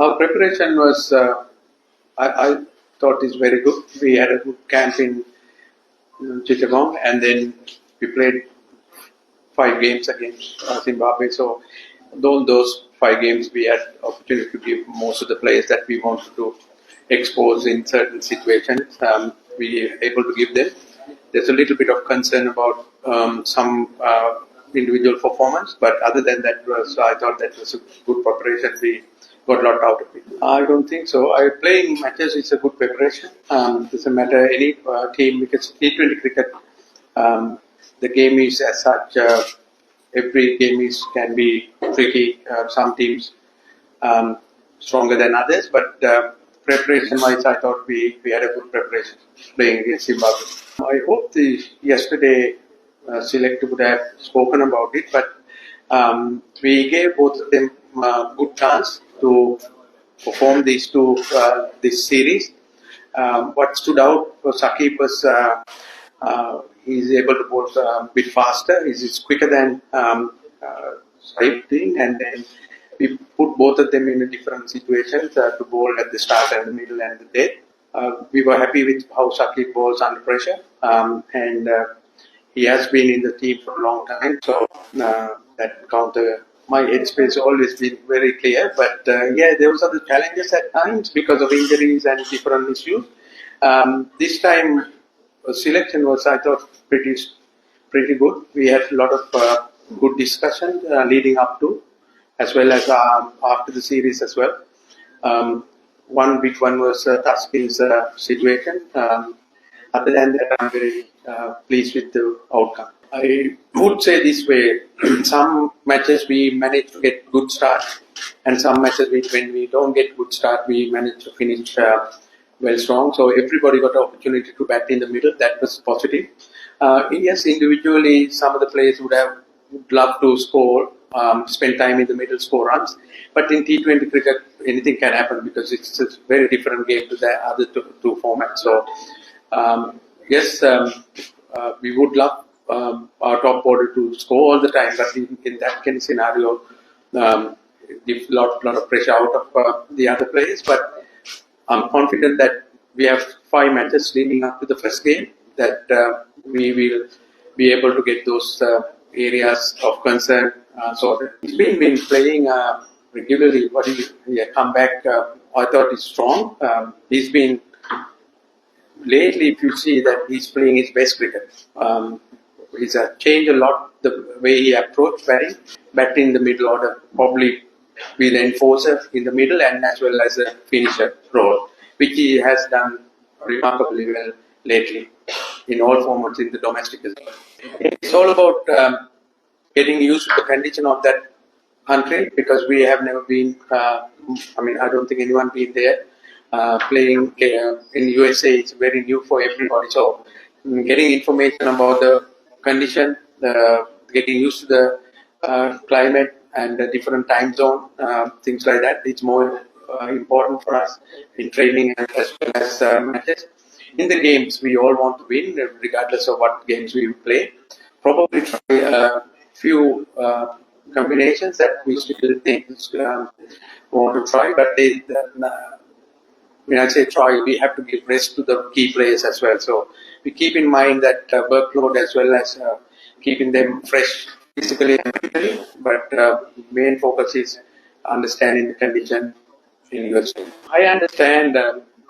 Our preparation was, I thought, is very good. We had a good camp in Chittagong, and then we played 5 games against Zimbabwe. So, those 5 games, we had opportunity to give most of the players that we wanted to expose in certain situations. We were able to give them. There's a little bit of concern about some individual performance, but other than that, I thought that was a good preparation. We got a lot out of it. I don't think so. Playing matches is a good preparation. Doesn't matter any team because T20 cricket, the game is as such. Every game can be tricky. Some teams stronger than others, but preparation-wise, I thought we had a good preparation playing against Zimbabwe. I hope yesterday select would have spoken about it, but we gave both of them good chance to perform this series. What stood out for Saqib was he's able to bowl a bit faster. He's quicker than Saib thing, and then we put both of them in a different situations to bowl at the start and the middle and the death. We were happy with how Saqib bowls under pressure, and he has been in the team for a long time, so that counter. My headspace always been very clear, but yeah, there was other challenges at times because of injuries and different issues. This time, selection was, I thought, pretty good. We had a lot of good discussion leading up to, as well as after the series as well. One big one was Taski's situation. Other than that, I'm very pleased with the outcome. I would say this way, some matches we manage to get good start, and some matches when we don't get good start, we manage to finish well strong. So everybody got an opportunity to bat in the middle. That was positive. Yes, individually, some of the players would loved to score, spend time in the middle, score runs. But in T20 cricket, anything can happen because it's a very different game to the other two formats. So yes, we would love our top order to score all the time, but in that kind of scenario, give a lot of pressure out of the other players. But I'm confident that we have 5 matches leading up to the first game that we will be able to get those areas of concern sorted. He's been playing regularly. What he come back? I thought he's strong. He's been lately. If you see that he's playing his best cricket. He's changed a lot the way he approached batting in the middle order, probably be the enforcer in the middle and as well as a finisher role, which he has done remarkably well lately in all formats in the domestic as well. It's all about getting used to the condition of that country because we have never been, I don't think anyone been there. Playing in USA is very new for everybody. So getting information about the condition, getting used to the climate and the different time zone, things like that, it's more important for us in training as well as matches. In the games, we all want to win, regardless of what games we play. Probably try a few combinations that we still think want to try, but when I say try, we have to give rest to the key players as well. So we keep in mind that workload as well as keeping them fresh physically and mentally. But main focus is understanding the condition in USA. I understand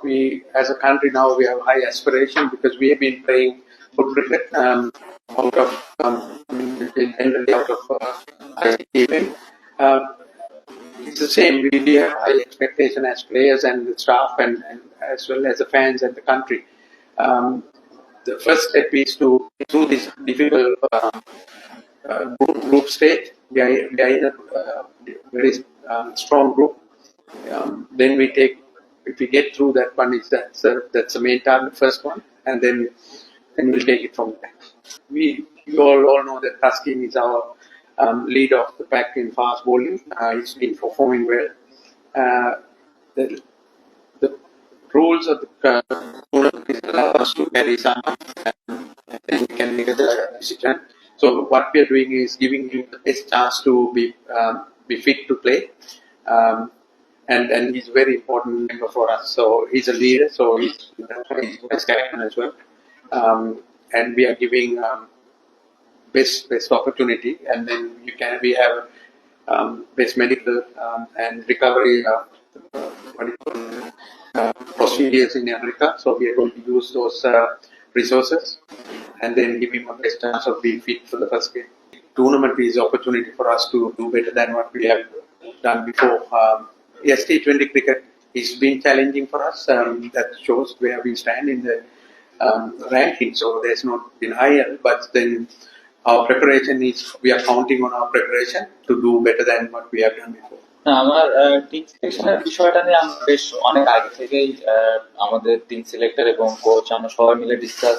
we, as a country now, we have high aspiration because we have been playing good cricket out of generally out of ICT. It's the same. We have high expectation as players and the staff, and as well as the fans and the country. The first step is to through this difficult group stage. We are in a very strong group. Then we take, if we get through that one, that's the main target, first one, and then we'll take it from there. You all know that Taskin is our lead of the pack in fast bowling. He's been performing well. The rules of the tournament allow us to carry some, and then we can make a decision. So what we are doing is giving him the best chance to be fit to play. and he's very important member for us. So he's a leader, so he's best captain as well. And we are giving best opportunity, and then we have best medical and recovery what do you call it, procedures in America. So we are going to use those resources and then give him a best chance of being fit for the first game. Tournament is opportunity for us to do better than what we have done before. Yes, T20 cricket has been challenging for us. That shows where we stand in the ranking. So there's not been higher, but then our preparation is, we are counting on our preparation to do better than what we have done before. আমার team সিলেকশনের বিষয়টা নিয়ে আমরা বেশ অনেক আগে থেকেই আমাদের team selector এবং কোচ আমরা সবাই মিলে ডিসকাস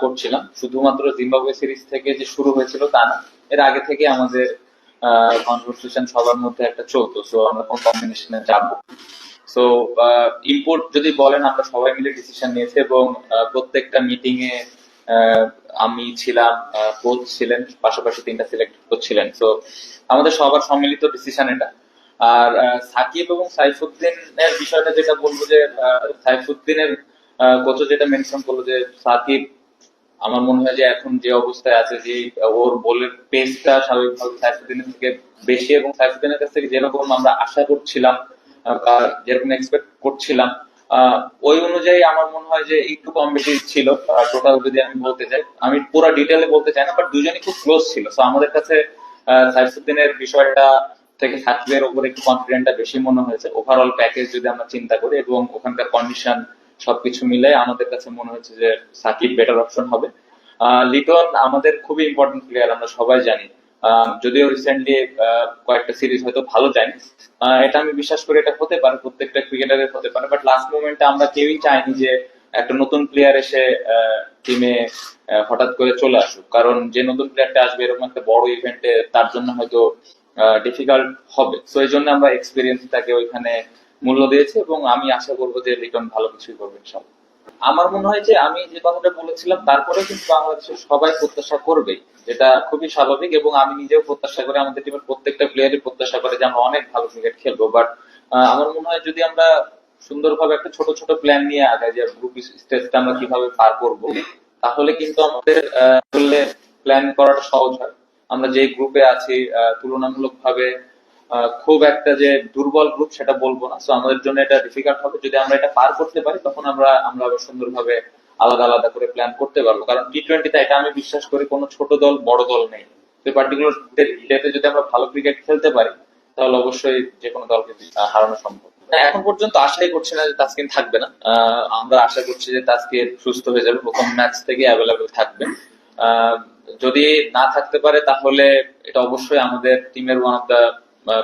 করছিলাম। শুধুমাত্র জিম্বাবুয়ে সিরিজ থেকে যে শুরু হয়েছিল তা না, এর আগে থেকে আমাদের কনভারসেশন সবার মধ্যে একটা চলতো। সো আমরা কোন কম্বিনেশনে যাবো, সো ইম্পোর্ট যদি বলেন আমরা সবাই মিলে ডিসিশন নিয়েছি এবং প্রত্যেকটা মিটিং এ আমি ছিলাম, কোচ ছিলেন, পাশাপাশি 3টা সিলেক্টর ছিলেন। সো আমাদের সবার সম্মিলিত ডিসিশন এটা। আর সাকিব এবং সাইফুদ্দিনের বিষয়টা যেটা বলবো যে সাইফুদ্দিনের কোচ যেটা মেনশন করলো যে সাকিব আমার মনে হয় যে এখন যে অবস্থায় আছে, যে ওর বলের পেসটা স্বাভাবিকভাবে সাইফুদ্দিনের থেকে বেশি এবং সাইফুদ্দিনের কাছ থেকে যেরকম আমরা আশা করছিলাম, যেরকম এক্সপেক্ট করছিলাম, ওই অনুযায়ী আমার মনে হয় যে একটু কম বেশি ছিল। টোটাল যদি আমি বলতে চাই, আমি পুরো ডিটেলে বলতে চাই না, বাট দুজনই খুব ক্লোজ ছিল। সো আমাদের কাছে সাইফুদ্দিনের বিষয়টা থেকে সাকিবের উপর একটু কনফিডেন্টটা বেশি মনে হয়েছে। ওভারঅল প্যাকেজ যদি আমরা চিন্তা করি এবং ওখানকার কন্ডিশন সবকিছু মিলে আমাদের কাছে মনে হচ্ছে যে সাকিব বেটার অপশন হবে। লিটন আমাদের খুবই ইম্পর্টেন্ট প্লেয়ার, আমরা সবাই জানি। যদিও রিসেন্টলি কয়েকটা সিরিজ হয়তো ভালো যায়নি, এটা আমি বিশ্বাস করি এটা হতে পারে, প্রত্যেকটা ক্রিকেটারের হতে পারে, বাট লাস্ট মোমেন্টে আমরা কেউই চাইনি যে একটা নতুন প্লেয়ার এসে টিমে হঠাৎ করে চলে আসুক। কারণ যে নতুন প্লেয়ারটা আসবে এরকম একটা বড় ইভেন্টে তার জন্য হয়তো ডিফিকাল্ট হবে। সো এই জন্য আমরা এক্সপিরিয়েন্সটাকে ওইখানে মূল্য দিয়েছি এবং আমি আশা করবো যে লিটন ভালো কিছুই করবে ইনশাআল্লাহ। আমার মনে হয় যে আমি যে কথাটা বলেছিলাম তারপরে কিন্তু বাংলাদেশের সবাই প্রত্যাশা করবে, যেটা খুবই স্বাভাবিক, এবং আমি নিজেও প্রত্যাশা করি, আমাদের টিমের প্রত্যেকটা প্লেয়ারই প্রত্যাশা করে যে আমরা অনেক ভালো ক্রিকেট খেলবো। বাট আমার মনে হয় যদি আমরা সুন্দরভাবে একটা ছোট ছোট প্ল্যান নিয়ে আগাই যে গ্রুপ স্টেজটা আমরা কিভাবে পার করব, তাহলে কিন্তু আমাদের প্ল্যান করাটা সহজ হয়। আমরা যে গ্রুপে আছি তুলনামূলকভাবে খুব একটা যে দুর্বল গ্রুপ সেটা বলবো না। সো আমাদের জন্য এটা ডিফিকাল্ট হবে। যদি আমরা এটা পার করতে পারি তখন আমরা আবার সুন্দরভাবে আলাদা আলাদা করে প্ল্যান করতে পারবো। কারণ টি-20তে এটা আমি বিশ্বাস করি কোনো ছোট দল বড় দল নেই। পার্টিকুলার ডেতে যদি আমরা ভালো ক্রিকেট খেলতে পারি তাহলে অবশ্যই যে কোনো দলকে হারানো সম্ভব। এখন পর্যন্ত আশাই করছি না যে তাসকিন থাকবে না। আমরা আশা করছি যে তাসকিন সুস্থ হয়ে যাবে, প্রথম ম্যাচ থেকে অ্যাভেলেবেল থাকবে। যদি না থাকতে পারে তাহলে এটা অবশ্যই আমাদের টিমের one of the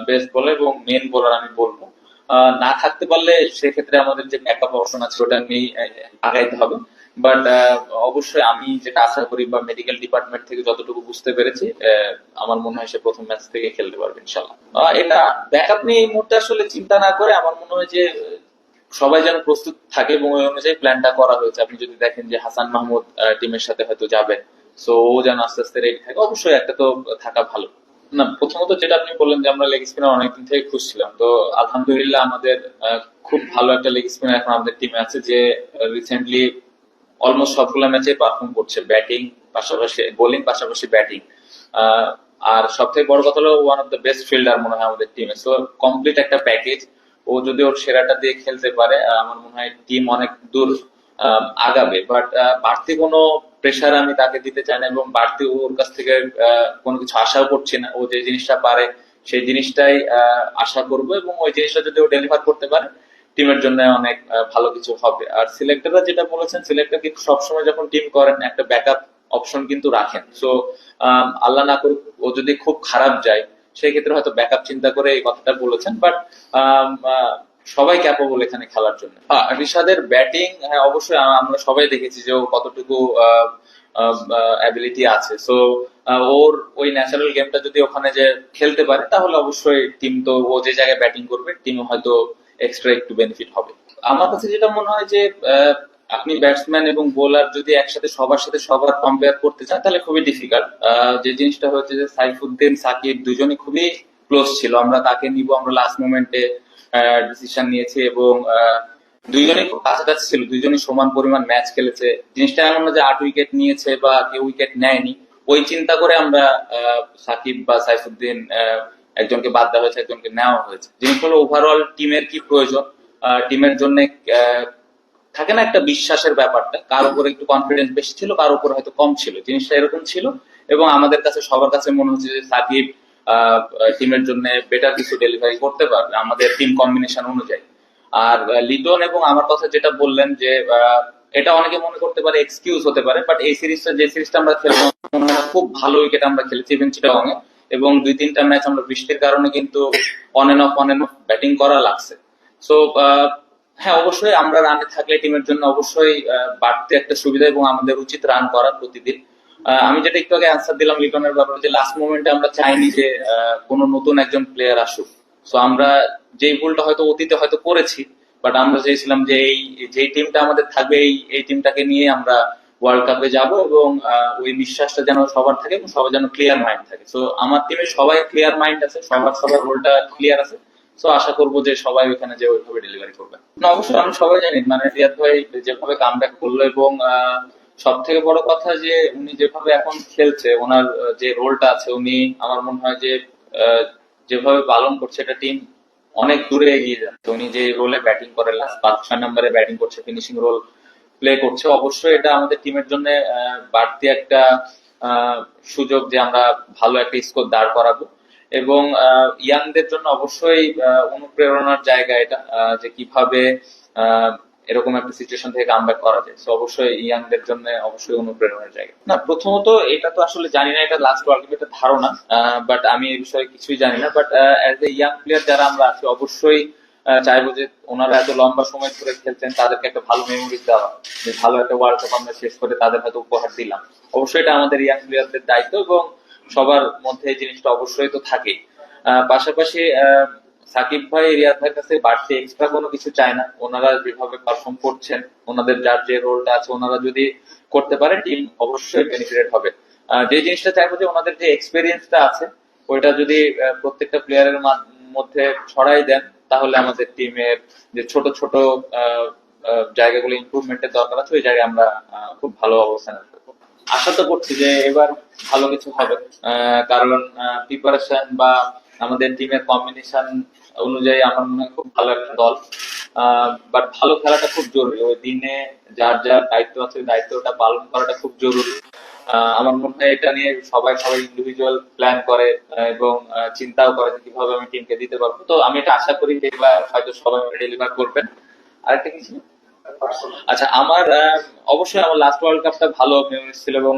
best bowler এবং মেন বোলার আমি বলবো। না থাকতে পারলে সেক্ষেত্রে আমাদের যে ব্যাকআপ অপশন আছে ওটা নিয়ে আগাইতে হবে। বাট অবশ্যই আমি যেটা আশা করি বা মেডিকেল ডিপার্টমেন্ট থেকে যতটুকু বুঝতে পেরেছি, আমার মনে হয় সে প্রথম ম্যাচ থেকে খেলতে পারবে ইনশাল্লাহ। এটা ব্যাকআপ নিয়ে এই মুহূর্তে আসলে চিন্তা না করে আমার মনে হয় যে সবাই যেন প্রস্তুত থাকে এবং ওই অনুযায়ী প্ল্যানটা করা হয়েছে। আপনি যদি দেখেন যে হাসান মাহমুদ টিমের সাথে হয়তো যাবেন, সো ও যেন আস্তে আস্তে রেডি থাকে। অবশ্যই একটা তো থাকা ভালো না। প্রথমত যেটা আপনি বললেন যে আমরা লেগ স্পিনার অনেকদিন থেকে খুঁজছিলাম, তো আলহামদুলিল্লাহ আমাদের খুব ভালো একটা লেগ স্পিনার এখন আমাদের টিমে আছে যে রিসেন্টলি অলমোস্ট সবগুলো ম্যাচে পারফর্ম করছে, ব্যাটিং পাশাপাশি বোলিং পাশাপাশি ব্যাটিং। আর সব থেকে বড় কথা হলো one of the best fielder মনে হয় আমাদের টিমে। সো কমপ্লিট একটা প্যাকেজ। ও যদি ওর সেরাটা দিয়ে খেলতে পারে আমার মনে হয় টিম অনেক দূর আগাবে। বাট বাড়তি কোনো প্রেশার আমি তাকে দিতে চাই না এবং বাড়তি ওর কাছ থেকে কোনো কিছু আশাও করছি না। ও যে জিনিসটা পারে সেই জিনিসটাই আশা করব এবং ওই জিনিসটা যদি ও ডেলিভার করতে পারে টিমের জন্য অনেক ভালো কিছু হবে। আর সিলেক্টররা যেটা বলেছেন, সিলেক্টর কিন্তু সবসময় যখন টিম করেন একটা ব্যাকআপ অপশন কিন্তু রাখেন। সো আল্লাহ না করুক ও যদি খুব খারাপ যায় সেই ক্ষেত্রে হয়তো ব্যাকআপ চিন্তা করে এই কথাটা বলেছেন। বাট সবাই ক্যাপেবল এখানে খেলার জন্য। রিশাদের ব্যাটিং, হ্যাঁ অবশ্যই আমরা সবাই দেখেছি যে ও কতটুকু অ্যাবিলিটি আছে। সো ওর ওই ন্যাচারাল গেমটা যদি ওখানে যে খেলতে পারে তাহলে অবশ্যই টিম, তো ও যে জায়গায় ব্যাটিং করবে টিম হয়তো এক্সট্রা একটু বেনিফিট হবে। আমার কাছে যেটা মনে হয় যে আপনি ব্যাটসম্যান এবং বোলার যদি একসাথে সবার সাথে সবার কম্পেয়ার করতে চান তাহলে খুবই ডিফিকাল্ট। যে জিনিসটা হচ্ছে যে সাইফুদ্দিন সাকিব দুজনই খুবই ক্লোজ ছিল। আমরা কাকে নিব আমরা লাস্ট মোমেন্টে ডিসিশন নিয়েছি এবং দুইজনেই খুব কাছাকাছি ছিল, দুইজনই সমান পরিমাণ ম্যাচ খেলেছে। জিনিসটা এমন না যে 8 উইকেট নিয়েছে বা কেউ উইকেট নেয়নি, ওই চিন্তা করে আমরা সাকিব বা সাইফুদ্দিন একজনকে বাদ দেওয়া হয়েছে, একজনকে নেওয়া হয়েছে। জিনিস হলো ওভারঅল টিমের কি প্রয়োজন, টিমের জন্য থাকে না একটা বিশ্বাসের ব্যাপারটা, কার উপরে একটু কনফিডেন্স বেশি ছিল, কার উপরে হয়তো কম ছিল, জিনিসটা এরকম ছিল। এবং আমাদের কাছে সবার কাছে মনে হচ্ছে যে সাকিব টিমের জন্য বেটার কিছু ডেলিভারি করতে পারবে আমাদের টিম কম্বিনেশন অনুযায়ী। আর লিটন এবং আমার কথা যেটা বললেন যে এটা অনেকে মনে করতে পারে এক্সকিউজ হতে পারে, বাট এই সিরিজটা যে সিরিজটা আমরা খেলবো খুব ভালো উইকেট আমরা খেলেছি ইভেন চিটাগং এ, এবং 2-3টা ম্যাচ আমরা বৃষ্টির কারণে কিন্তু অন এন্ড অফ ব্যাটিং করা লাগছে। সো হ্যাঁ, অবশ্যই আমরা রানে থাকলে টিমের জন্য অবশ্যই বাড়তে একটা সুবিধা এবং আমাদের উচিত রান করা প্রতিদিন। আমি যেটা একটু আগে অ্যান্সার দিলাম লিটনের ব্যাপারে, যে লাস্ট মোমেন্টে আমরা চাইনি যে কোনো নতুন একজন প্লেয়ার আসুক। সো আমরা যেই ভুলটা হয়তো অতীতে হয়তো করেছি, বাট আমরা চেয়েছিলাম যে যেই টিমটা আমাদের থাকবে এই টিমটাকে নিয়ে আমরা ওয়ার্ল্ড কাপে যাব, এবং ওই বিশ্বাসটা যেন সবার থাকে এবং সবার যেন ক্লিয়ার মাইন্ড থাকে। সো আমার টিমে সবাই ক্লিয়ার মাইন্ড আছে, সবার রোলটা ক্লিয়ার আছে। সো আশা করবো যে সবাই ওইখানে যে ওইভাবে ডেলিভারি করবে। না, অবশ্যই আমি সবাই জানি মানে রিয়াদ ভাই যেভাবে কামব্যাক করলো, এবং সব থেকে বড় কথা যে উনি যেভাবে এখন খেলছে, ওনার যে রোলটা আছে, উনি আমার মনে হয় যে যেভাবে পালন করছে এটা টিম অনেক দূরে এগিয়ে যাচ্ছে। উনি যে রোলে ব্যাটিং করে, লাস্ট 5-6 নম্বরে ব্যাটিং করছে, ফিনিশিং রোল প্লে করছে, অবশ্যই এটা আমাদের টিমের জন্য বাড়তি একটা সুযোগ যে আমরা ভালো একটা স্কোর দাঁড় করাবো। এবং ইয়াংদের জন্য অবশ্যই অনুপ্রেরণার জায়গা এটা, যে কিভাবে এরকম একটা সিচুয়েশন থেকে কামব্যাক করা যায়। সো অবশ্যই ইয়াংদের জন্য অবশ্যই অনুপ্রেরণার জায়গা। না, প্রথমত এটা তো আসলে জানি না, এটা লাস্ট ওয়ার্ল্ড কাপের ধারণা, বাট আমি এই বিষয়ে কিছুই জানি না। But as a young player যারা আমরা আছি, অবশ্যই চাইবো যে ওনারা এত লম্বা সময় ধরে খেলছেন, তাদেরকে একটা ভালো মেমোরিজ দেওয়া, যে ভালো একটা ওয়ার্ল্ড কাপ আমরা শেষ করে তাদের হয়তো উপহার দিলাম। অবশ্যই এটা আমাদের ইয়াং প্লেয়ারদের দায়িত্ব, এবং সবার মধ্যে এই জিনিসটা অবশ্যই তো থাকেই। পাশাপাশি সাকিব ভাই রিয়াদ ভাইয়ের কাছে বাড়তি এক্সট্রা কোনো কিছু চায় না। ওনারা যেভাবে পারফর্ম করছেন, ওনাদের যার যে রোলটা আছে, ওনারা যদি করতে পারে টিম অবশ্যই বেনিফিটেড হবে। যে জিনিসটা চাইবো যে ওনাদের যে এক্সপেরিয়েন্সটা আছে, ওইটা যদি প্রত্যেকটা প্লেয়ারের মধ্যে ছড়াই দেন, তাহলে আমাদের টিমের যে ছোট ছোট জায়গাগুলো ইমপ্রুভমেন্টের দরকার আছে, ওই জায়গায় আমরা খুব ভালো অবস্থানে থাকবো। আশা তো করছি যে এবার ভালো কিছু হবে, কারণ প্রিপারেশন বা আমাদের টিমের কম্বিনেশন অনুযায়ী আমার মনে হয় খুব ভালো একটা দল। বাট ভালো খেলাটা খুব জরুরি, ওই দিনে যার যার দায়িত্ব আছে দায়িত্বটা পালন করাটা খুব জরুরি। আমার মনে হয় এটা নিয়ে সবাই ইন্ডিভিজুয়াল প্ল্যান করে এবং চিন্তাও করে যে কিভাবে আমি টিমকে দিতে পারবো। তো আমি এটা আশা করি যে এবার হয়তো সবাই ডেলিভার করবেন। আরেকটা কিছু, আচ্ছা, আমার অবশ্যই আমার লাস্ট ওয়ার্ল্ড কাপটা ভালো মেমোরিজ ছিল, এবং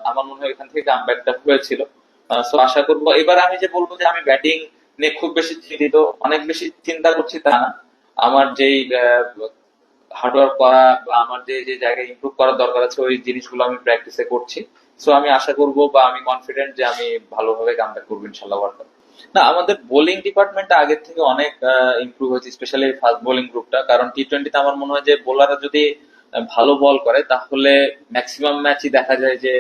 আমার মনে হয় এখান থেকে কামব্যাকটা হয়েছিল। সো আশা করবো এবার আমি যে বলবো যে আমি ব্যাটিং নিয়ে খুব বেশি চিন্তিত, অনেক বেশি চিন্তা করছি তা না। আমার যেই হার্ডওয়ার্ক করা বা আমার যে যে জায়গায় ইমপ্রুভ করার দরকার আছে, ওই জিনিসগুলো আমি প্র্যাকটিসে করছি। সো আমি আশা করবো বা আমি কনফিডেন্ট যে আমি ভালোভাবে কামব্যাক করবো ইনশাল্লাহ ওয়ার্ল্ড কাপ। না, আমাদের বোলিং ডিপার্টমেন্টটা আগের থেকে অনেক ইমপ্রুভ হয়েছে, স্পেশালি ফাস্ট বোলিং গ্রুপটা। কারণ টি-20তে আমার মনে হয় যে বোলাররা যদি ভালো বল করে, তাহলে ম্যাক্সিমাম ম্যাচই দেখা যায় যে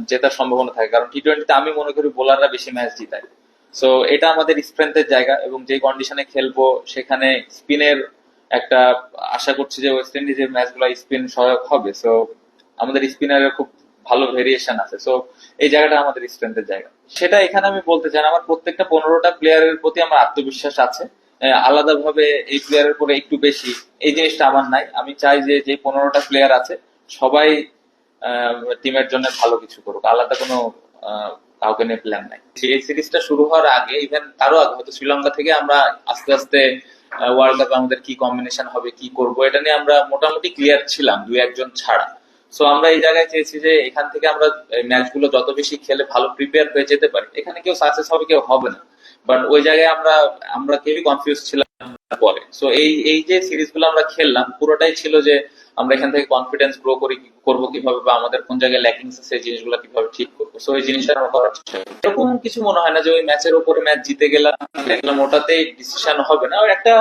জেতার সম্ভাবনা থাকে। কারণ টি-20তে আমি মনে করি বোলাররা বেশি ম্যাচ জিতায়। সো এটা আমাদের স্ট্রেংথের জায়গা, এবং যে কন্ডিশনে খেলবো সেখানে স্পিনের একটা আশা করছি যে ওয়েস্ট ইন্ডিজের ম্যাচগুলো স্পিন সহায়ক হবে। সো আমাদের স্পিনারের খুব ভালো ভেরিয়েশন আছে। সো এই জায়গাটা আমাদের স্ট্রেংথের জায়গা। সেটা এখানে আমি বলতে চাই, আমার প্রত্যেকটা 15টা প্লেয়ারের প্রতি আমার আত্মবিশ্বাস আছে। আলাদাভাবে এই প্লেয়ারের উপরে একটু বেশি এই জিনিসটা আমার নাই। আমি চাই যে 15টা প্লেয়ার আছে সবাই টিমের জন্য ভালো কিছু করুক, আলাদা কোনো কাউকে নিয়ে প্ল্যান নাই। এই সিরিজটা শুরু হওয়ার আগে, ইভেন তারও আগে, হয়তো শ্রীলঙ্কা থেকে আমরা আস্তে আস্তে ওয়ার্ল্ড কাপে আমাদের কি কম্বিনেশন হবে, কি করব, এটা নিয়ে আমরা মোটামুটি ক্লিয়ার ছিলাম, 2-1 ছাড়া। সো আমরা এই জায়গায় চেয়েছি যে এখান থেকে আমরা ম্যাচগুলো যত বেশি খেলে ভালো প্রিপেয়ার হয়ে যেতে পারি। এখানে কেউ সাকসেস হবে কেউ হবে না, বাট ওই জায়গায় আমরা কেউই কনফিউজ ছিলাম পরে। সো এই যে সিরিজগুলো আমরা খেললাম, পুরোটাই ছিল যে আমরা এখান থেকে কনফিডেন্স গ্রো করবো কিভাবে, বা আমাদের কোন জায়গায় ল্যাকিংস আছে সেই জিনিসগুলো কিভাবে ঠিক করবো। সো এই জিনিসটা আমরা করার চেষ্টা করি। এরকম কিছু মনে হয় না যে ওই ম্যাচের উপরে ম্যাচ জিতে গেলাম ওটাতেই ডিসিশন হবে না। একটা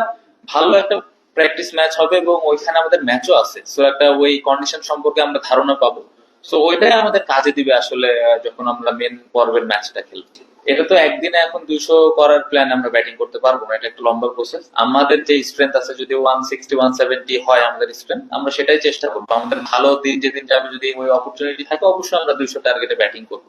ভালো একটা প্র্যাকটিস ম্যাচ হবে, এবং ওইখানে আমাদের ম্যাচও আছে। সো একটা ওই কন্ডিশন সম্পর্কে আমরা ধারণা পাবো। সো ওইটাই আমাদের কাজে দিবে আসলে যখন আমরা মেন পর্বের ম্যাচটা খেলবো। এটা তো একদিনে এখন 200 করার প্ল্যান আমরা ব্যাটিং করতে পারবো না, এটা একটা লম্বা প্রসেস। আমাদের যে স্ট্রেংথ আছে, যদি 160 170 হয় আমাদের স্ট্রেংথ, আমরা সেটাই চেষ্টা করবো। আমাদের ভালো দিন যেদিন যাবে, যদি ওই অপরচুনিটি থাকে, অবশ্যই আমরা 200 টার্গেটে ব্যাটিং করবো।